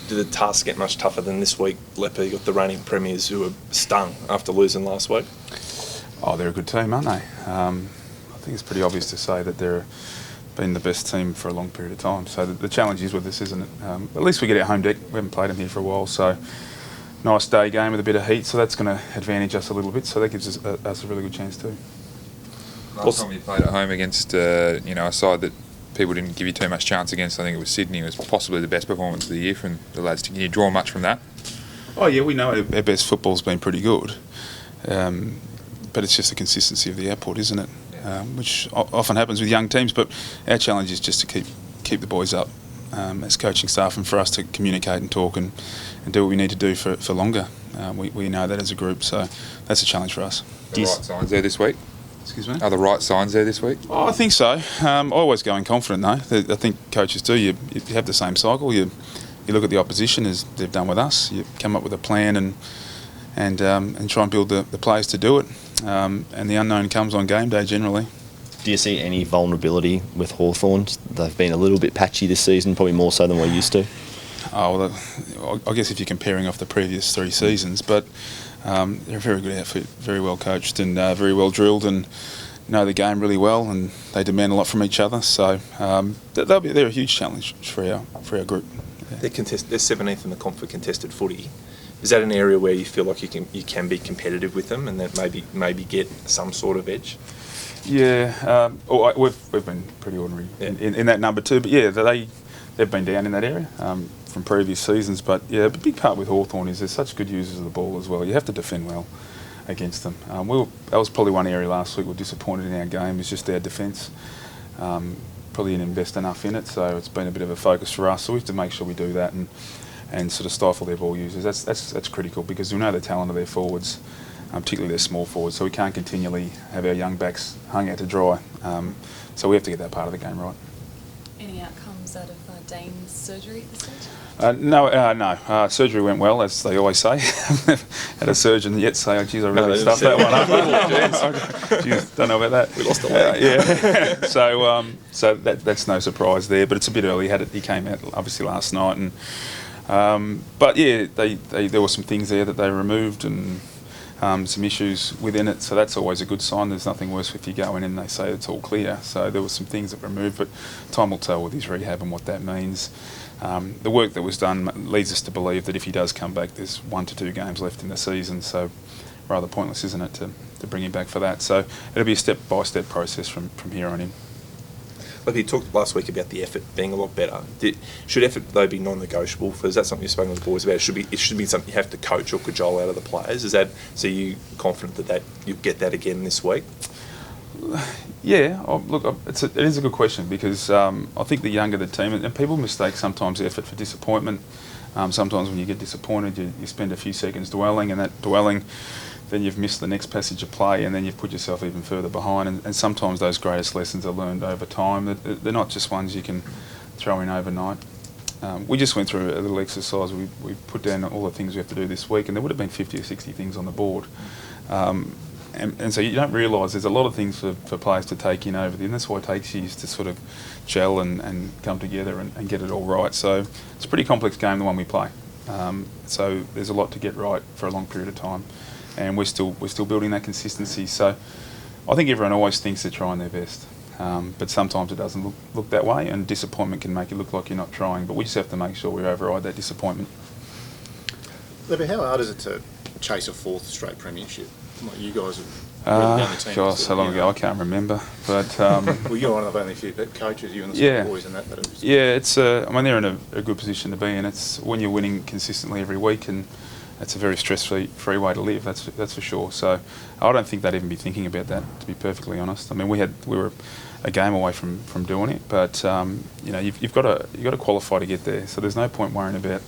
Did the task get much tougher than this week? Leppa, you got the reigning premiers who were stung after losing last week. Oh, they're a good team, aren't they? I think it's pretty obvious to say that they're been the best team for a long period of time. So the challenge is with this, isn't it? At least we get our home deck. We haven't played them here for a while, so nice day game with a bit of heat. So that's going to advantage us a little bit. So that gives us a really good chance too. Last time you played at home against a side that people didn't give you too much chance against, I think it was Sydney. It was possibly the best performance of the year from the lads. Can you draw much from that? Oh yeah, we know our best football's been pretty good, but it's just the consistency of the output, isn't it? Which often happens with young teams. But our challenge is just to keep the boys up as coaching staff, and for us to communicate and talk and do what we need to do for longer. We know that as a group, so that's a challenge for us. The right signs there this week? Excuse me? Are the right signs there this week? Oh, I think so. I always go in confident though. I think coaches do. You have the same cycle. You look at the opposition as they've done with us. You come up with a plan and try and build the players to do it. And the unknown comes on game day generally. Do you see any vulnerability with Hawthorn? They've been a little bit patchy this season, probably more so than we're used to. Oh, well, I guess if you're comparing off the previous 3 seasons, but they're a very good outfit, very well coached and very well drilled, and know the game really well, and they demand a lot from each other. So they're a huge challenge for our group. Yeah. They're 17th in the comp for contested footy. Is that an area where you feel like you can be competitive with them, and that maybe get some sort of edge? Yeah, we've been pretty ordinary in that number too. But yeah, they've been down in that area from previous seasons. But yeah, a big part with Hawthorn is they're such good users of the ball as well. You have to defend well against them. That was probably one area last week we were disappointed in our game, is just our defence. Probably didn't invest enough in it, so it's been a bit of a focus for us. So we have to make sure we do that and sort of stifle their ball users. That's critical, because we know the talent of their forwards, particularly their small forwards, so we can't continually have our young backs hung out to dry. So we have to get that part of the game right. Any outcomes out of Dane's surgery at this stage? No. Surgery went well, as they always say. Had a surgeon yet say, "Oh, geez, I really stuffed that one up." Geez, don't know about that. We lost a leg. Yeah. So that's no surprise there, but it's a bit early. He came out obviously last night, and but yeah, there were some things there that they removed, and some issues within it. So that's always a good sign. There's nothing worse if you go in and they say it's all clear. So there were some things that were removed, but time will tell with his rehab and what that means. The work that was done leads us to believe that if he does come back, there's 1 to 2 games left in the season. So rather pointless, isn't it, to bring him back for that? So it'll be a step-by-step process from here on in. Like you talked last week about the effort being a lot better. Should effort though be non-negotiable? Is that something you've spoken with the boys about? It should be something you have to coach or cajole out of the players. So you confident that you'll get that again this week? Yeah, look, it is a good question, because I think the younger the team, and people mistake sometimes effort for disappointment. Sometimes when you get disappointed, you spend a few seconds dwelling, and that dwelling, then you've missed the next passage of play, and then you've put yourself even further behind. And sometimes those greatest lessons are learned over time. They're not just ones you can throw in overnight. We just went through a little exercise. We put down all the things we have to do this week, and there would have been 50 or 60 things on the board. And so you don't realise there's a lot of things for players to take in over there, and that's why it takes years to sort of gel and come together and get it all right. So it's a pretty complex game, the one we play. So there's a lot to get right for a long period of time, and we're still building that consistency. So I think everyone always thinks they're trying their best, but sometimes it doesn't look that way, and disappointment can make it look like you're not trying. But we just have to make sure we override that disappointment. Leppa, how hard is it to chase a 4th straight premiership? Like you guys have really the team. Gosh, so long ago I can't remember. But well, you're one of only a few coaches, you and the boys, and that. Yeah, it's. I mean, they're in a good position to be in. It's when you're winning consistently every week, and it's a very stress-free way to live. That's for sure. So I don't think they'd even be thinking about that, to be perfectly honest. I mean, we were a game away from doing it, but you've got to qualify to get there. So there's no point worrying about.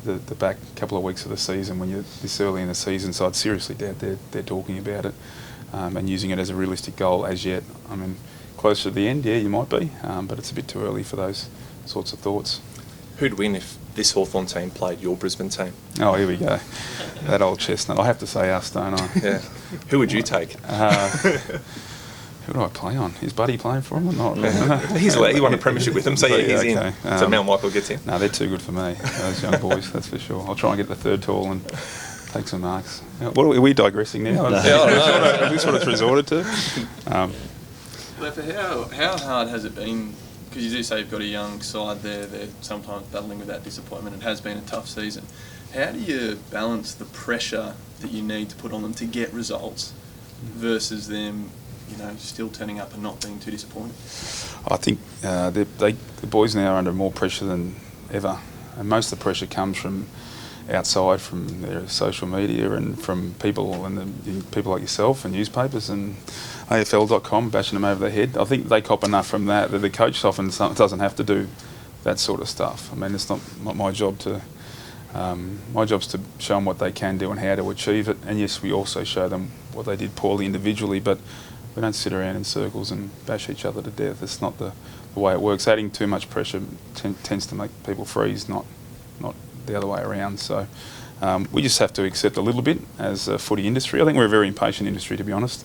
The back couple of weeks of the season when you're this early in the season. So I'd seriously doubt they're talking about it and using it as a realistic goal as yet. I mean, closer to the end, yeah, you might be, but it's a bit too early for those sorts of thoughts. Who'd win if this Hawthorn team played your Brisbane team? Oh, here we go. That old chestnut. I have to say us, don't I? Yeah. Who would you take? Who do I play on? Is Buddy playing for him or not? He won a premiership with them, so yeah, he's okay. in. So Mount Michael gets in. No, they're too good for me, those young boys, that's for sure. I'll try and get the third tall and take some marks. What are we digressing now? Is this what it's resorted to? Leppa, how hard has it been? Because you do say you've got a young side there, they're sometimes battling with that disappointment. It has been a tough season. How do you balance the pressure that you need to put on them to get results versus them, still turning up and not being too disappointed? I think the boys now are under more pressure than ever, and most of the pressure comes from outside, from their social media and from people and people like yourself and newspapers and AFL.com bashing them over the head. I think they cop enough from that the coach often doesn't have to do that sort of stuff. I mean, it's not my job to. My job's to show them what they can do and how to achieve it, and yes, we also show them what they did poorly individually, but we don't sit around in circles and bash each other to death. It's not the way it works. Adding too much pressure tends to make people freeze, not the other way around. So we just have to accept a little bit as a footy industry. I think we're a very impatient industry, to be honest.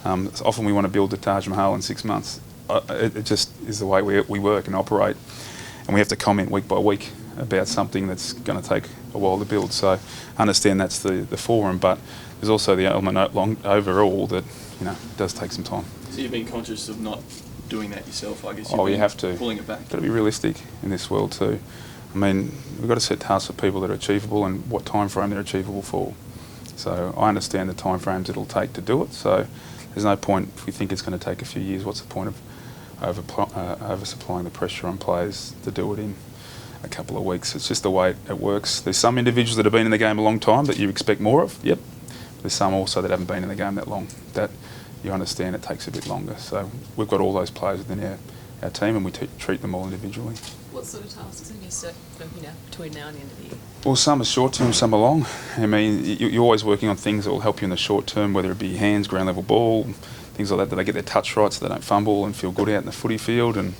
Often we want to build the Taj Mahal in 6 months. It just is the way we work and operate, and we have to comment week by week about something that's going to take a while to build. So I understand that's the forum, but there's also the element overall that it does take some time. So you've been conscious of not doing that yourself, I guess. You have to. Pulling it back. Got to be realistic in this world too. I mean, we've got to set tasks for people that are achievable and what time frame they're achievable for. So I understand the time frames it'll take to do it. So there's no point if we think it's going to take a few years. What's the point of oversupplying the pressure on players to do it in a couple of weeks? It's just the way it works. There's some individuals that have been in the game a long time that you expect more of. Yep. There's some also that haven't been in the game that long that you understand it takes a bit longer. So we've got all those players within our team, and we treat them all individually. What sort of tasks have you set for between now and the end of the year? Well, some are short term, some are long. I mean, you're always working on things that will help you in the short term, whether it be hands, ground level ball, things like that they get their touch right so they don't fumble and feel good out in the footy field, and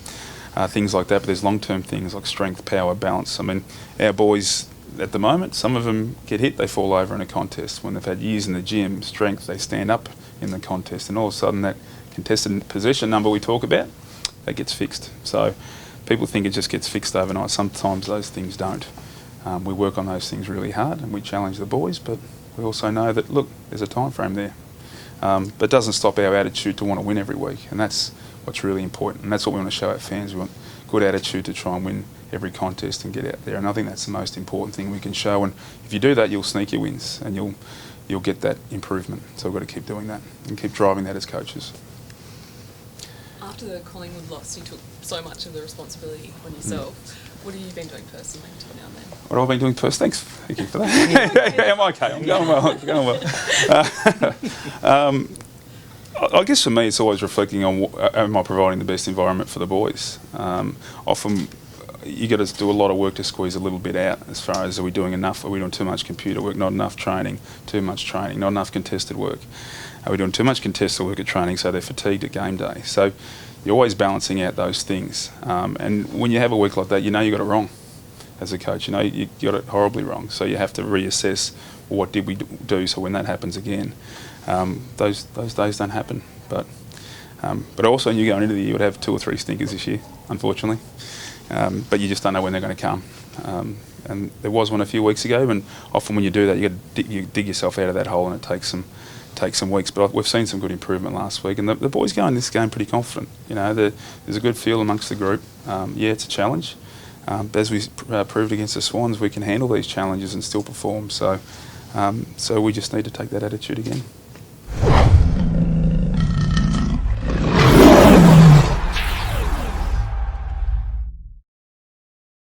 things like that. But there's long term things like strength, power, balance. I mean, our boys at the moment, some of them get hit, they fall over in a contest. When they've had years in the gym, strength, they stand up in the contest, and all of a sudden that contested possession number we talk about, that gets fixed. So people think it just gets fixed overnight. Sometimes those things don't. We work on those things really hard and we challenge the boys, but we also know that, look, there's a time frame there. But it doesn't stop our attitude to want to win every week, and that's what's really important, and that's what we want to show our fans. We want good attitude to try and win every contest and get out there, and I think that's the most important thing we can show, and if you do that, you'll sneak your wins and you'll get that improvement. So we've got to keep doing that and keep driving that as coaches. After the Collingwood loss, you took so much of the responsibility on yourself. What have you been doing personally between now and then? What have I been doing first? Thank you for that. I'm okay. I'm going well. I guess for me, it's always reflecting on am I providing the best environment for the boys. Often you got to do a lot of work to squeeze a little bit out as far as are we doing enough, are we doing too much computer work, not enough training, too much training, not enough contested work. Are we doing too much contested work at training so they're fatigued at game day? So you're always balancing out those things. And when you have a week like that, you know you got it wrong as a coach. You know you got it horribly wrong. So you have to reassess, well, what did we do so when that happens again? Those days don't happen. But also when you go into the year, you would have 2 or 3 stinkers this year, unfortunately. But you just don't know when they're going to come. And there was one a few weeks ago, and often when you do that, you dig yourself out of that hole, and it takes some weeks. But we've seen some good improvement last week, and the boys go in this game pretty confident. You know, there's a good feel amongst the group. It's a challenge. But as we proved against the Swans, we can handle these challenges and still perform. So we just need to take that attitude again.